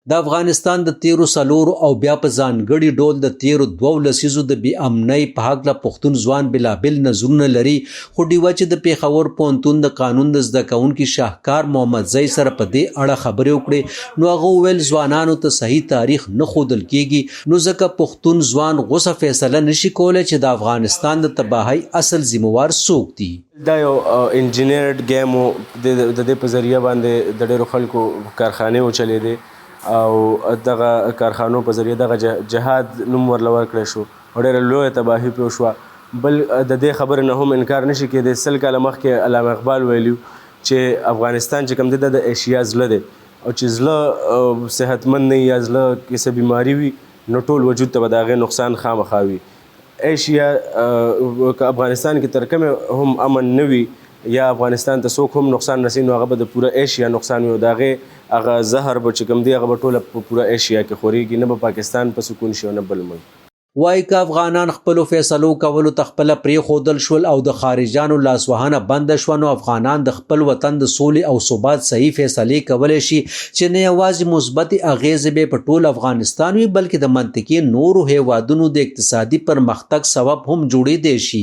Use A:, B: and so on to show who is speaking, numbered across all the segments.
A: د افغانستان د تیرو څلورو او بیا په ځانګړي ډول د تیرو 2 لسیزو د بې امنۍ په هکله پښتون ځوان بېلابېل نظرونه لري، خو ډیوه چې د پېښور پوهنتون د قانون د زده کوونکي شاهکار محمد زی سره په دې اړه خبرې وکړې، نو هغه وویل ځوانانو ته صحیح تاریخ نه ښودل کیږي، نو ځکه پښتون ځوان غوڅه فیصله نشي کولی چې د افغانستان د تباهۍ اصل ذمہوار څوک دي.
B: دا یو انجینیرډ ګیم و، د دې په ذریعه باندې د ډېرو خلکو کارخانې وچلېدې او دغه کارخانو په ذریعه دغه جهاد نوم ورله ورکړی شو او ډېره لویه تباهي پرې وشوه. بل د دې خبرې نه هم انکار نشي کېدی، 100 کاله مخکې علامه اقبال ویلي چې افغانستان چې کوم دی د ایشیا زړه دی او چې زړه صحتمند نه وي یا زړه کې څه بیماري وي نو ټول وجود ته به د هغې نقصان خامخا وي. ایشیا که افغانستان کې تر کومې هم امن نه وي یا افغانستان ته څوک هم نقصان رسوي نو هغه به د پوره ایشیا نقصان وي او د هغې هغه زهر به چې کوم دی هغه به ټوله په پوره ایشیا کې خورېږي، نه به پاکستان په سکون شي او نه بل ملک.
A: وایي که افغانان خپلو فیصلو کولو ته خپله پرېښودل شول او د خارجیانو لاسوهنه بنده شوه، نو افغانان د خپل وطن د سولې او ثبات صحیح فیصلې کولی شي چې نه یوازې مثبتې اغېزې به په ټول افغانستان وي بلکې د منطقې نورو هیوادونو د اقتصادي پرمختګ سبب هم جوړېدی شي.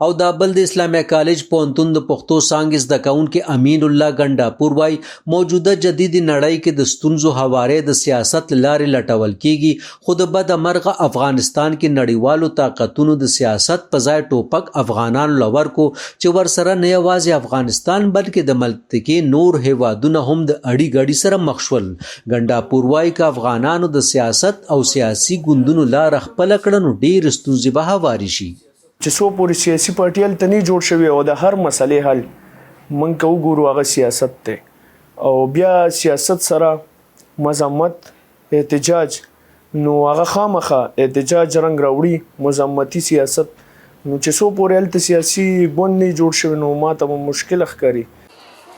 A: او دا بل د اسلامیه کالج پوهنتون د پښتو څانګې زده کوونکي امین الله ګنډاپور وایي موجوده جدید نړۍ کې د ستونزو هواری د سیاست له لارې لټول کیږي، خو د بدمرغه افغانستان کې نړیوالو طاقتونو د سیاست په ځای ټوپک افغانانو له ورکو چې ورسره نه یوازې افغانستان بلکې د منطقې نور هیوادونه هم د اړي ګډي سره مخ شول. ګنډاپور وایي که افغانانو د سیاست او سیاسي ګوندونو لاره خپله کړه نو ډېرې ستونزې به هوارې شي.
C: چې څو پورې سیاسي پارټي هلته نه جوړ شوي او د هر مسلې حل موږ که وګورو هغه سیاست دی او بیا سیاست سره مذمت احتجاج نو هغه خامخا احتجاج رنګ راوړي مذمتي سیاست، نو چې څو پورې هلته سیاسي ګوند نه جوړ شوی نو ماته به مشکل ښکاري.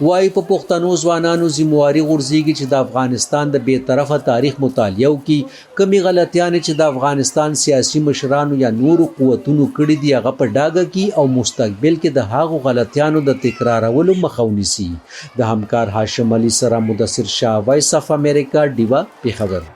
A: وایي په پښتنو ځوانانو ذمواري غورځېږي چې د افغانستان د بې طرفه تاریخ مطالعه وکړي، کمې غلطیانې چې د افغانستان سیاسي مشرانو یا نورو قوتونو کړي دي هغه په ډاګه کړي او مستقبل کې د هغو غلطیانو د تکرارولو مخه ونیسي. د همکار هاشم علي سره مدثر شاه، وایس اف امریکا، ډیوه، پېښور.